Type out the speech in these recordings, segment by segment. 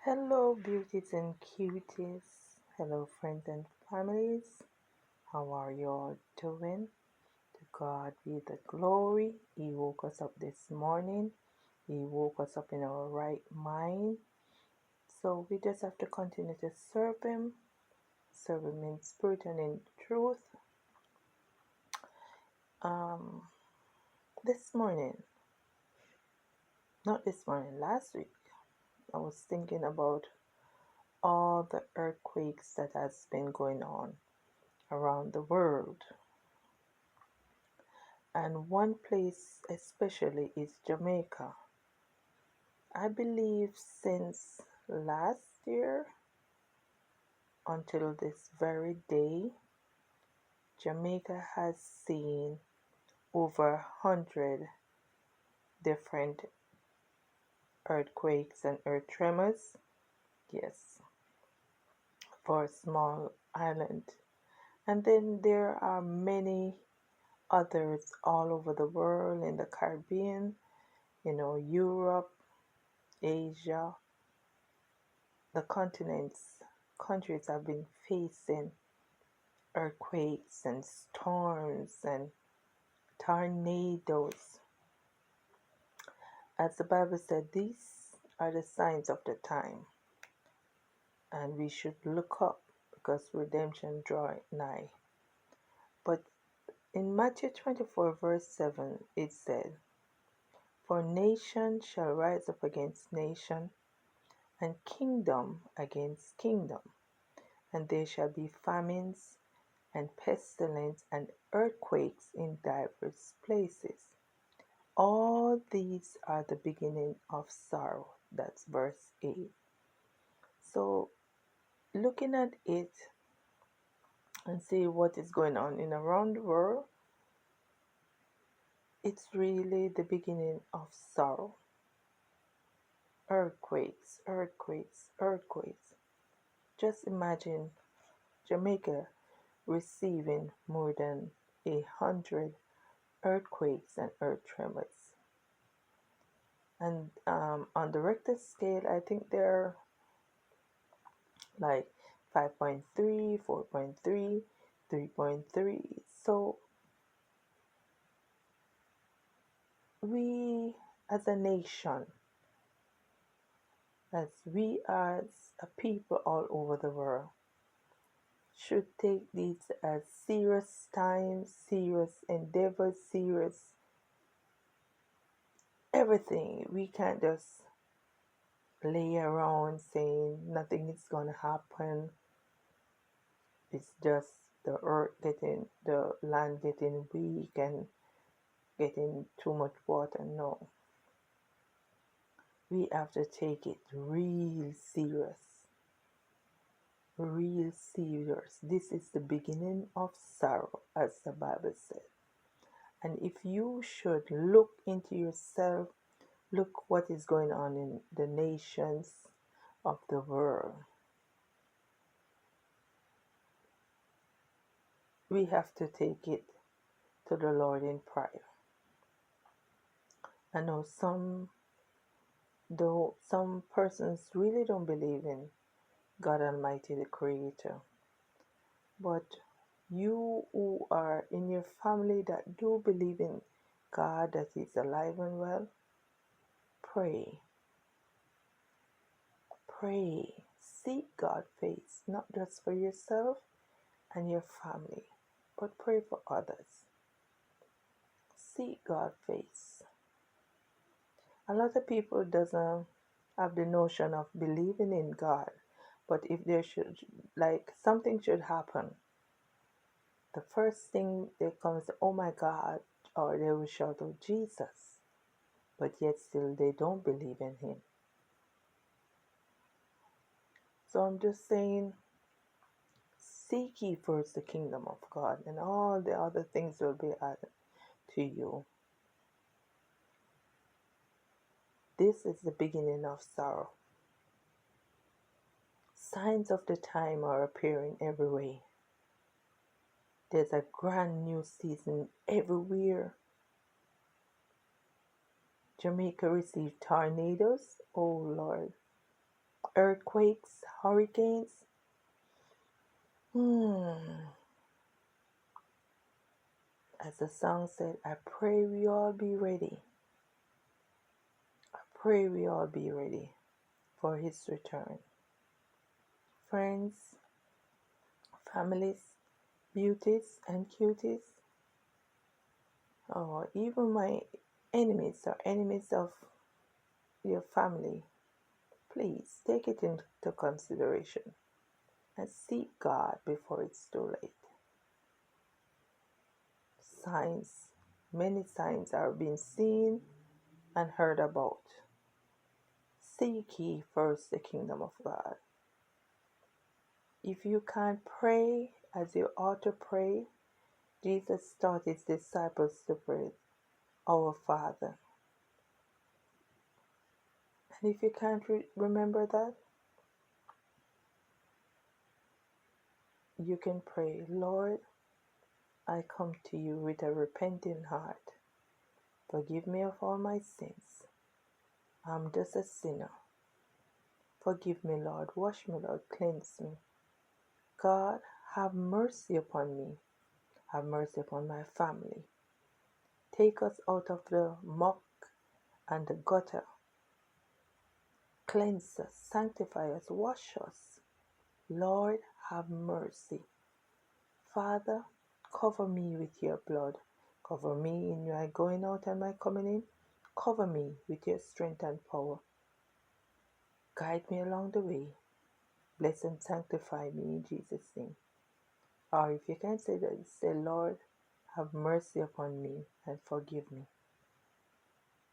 Hello, beauties and cuties. Hello, friends and families. How are you all doing? To God be the glory. He woke us up this morning. He woke us up in our right mind. So we just have to continue to serve Him in spirit and in truth. Um, this morning, not this morning, last week, I was thinking about all the earthquakes that has been going on around the world. And one place especially is Jamaica. I believe since last year until this very day, Jamaica has seen over 100 different earthquakes and earth tremors. Yes, for a small island. And then there are many others all over the world in the Caribbean, Europe, Asia, the continents, countries have been facing earthquakes and storms and tornadoes. As the Bible said, these are the signs of the time, and we should look up because redemption draweth nigh. But in Matthew 24, verse 7, it said, "For nation shall rise up against nation, and kingdom against kingdom, and there shall be famines and pestilence and earthquakes in divers places. All these are the beginning of sorrow." That's verse 8. So, looking at it and see what is going on in around the world, it's really the beginning of sorrow. Earthquakes, earthquakes, earthquakes. Just imagine Jamaica receiving more than 100 earthquakes and earth tremors. And on the Richter scale, I think they're like 5.3, 4.3, 3.3. So we as a nation, as a people all over the world, should take these as serious times, serious endeavors, serious everything. We can't just lay around saying nothing is gonna happen. It's just the land getting weak and getting too much water. No, we have to take it real serious. Real serious. This is the beginning of sorrow, as the Bible said. And if you should look into yourself, look what is going on in the nations of the world. We have to take it to the Lord in prayer. I know some persons really don't believe in God Almighty, the Creator. But you who are in your family that do believe in God, that is alive and well, pray. Pray. Seek God's face, not just for yourself and your family, but pray for others. Seek God's face. A lot of people doesn't have the notion of believing in God, but if there should, like, something should happen, the first thing they come and say, "Oh my God," or they will shout out Jesus, but yet still they don't believe in Him. So I'm just saying, seek ye first the kingdom of God, and all the other things will be added to you. This is the beginning of sorrow. Signs of the time are appearing everywhere. There's a grand new season everywhere. Jamaica received tornadoes. Oh Lord. earthquakes, hurricanes. As the song said, I pray we all be ready. I pray we all be ready for His return. Friends, families, beauties and cuties, or even my enemies or enemies of your family, please take it into consideration and seek God before it's too late. Signs, many signs are being seen and heard about. Seek ye first the kingdom of God. If you can't pray as you ought to pray, Jesus taught his disciples to pray, Our Father. And if you can't remember that, you can pray, Lord, I come to you with a repentant heart. Forgive me of all my sins. I'm just a sinner. Forgive me, Lord. Wash me, Lord. Cleanse me. God, have mercy upon me. Have mercy upon my family. Take us out of the muck and the gutter. Cleanse us, sanctify us, wash us. Lord, have mercy. Father, cover me with your blood. Cover me in my going out and my coming in. Cover me with your strength and power. Guide me along the way. Bless and sanctify me in Jesus' name. Or if you can't say that, say, Lord, have mercy upon me and forgive me.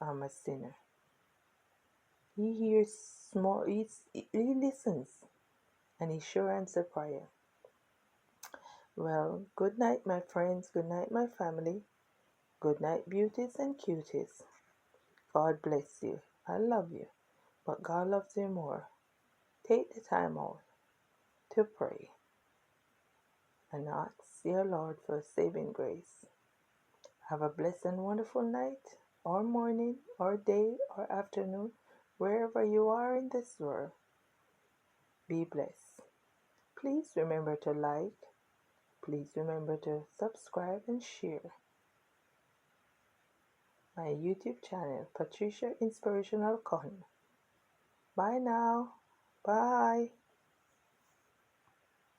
I'm a sinner. He hears small, he listens, and he sure answers prayer. Well, good night, my friends. Good night, my family. Good night, beauties and cuties. God bless you. I love you, but God loves you more. Take the time out to pray and ask your Lord for saving grace. Have a blessed and wonderful night, or morning, or day, or afternoon, wherever you are in this world. Be blessed. Please remember to like. Please remember to subscribe and share my YouTube channel, Patricia Inspirational Con. Bye now. Bye.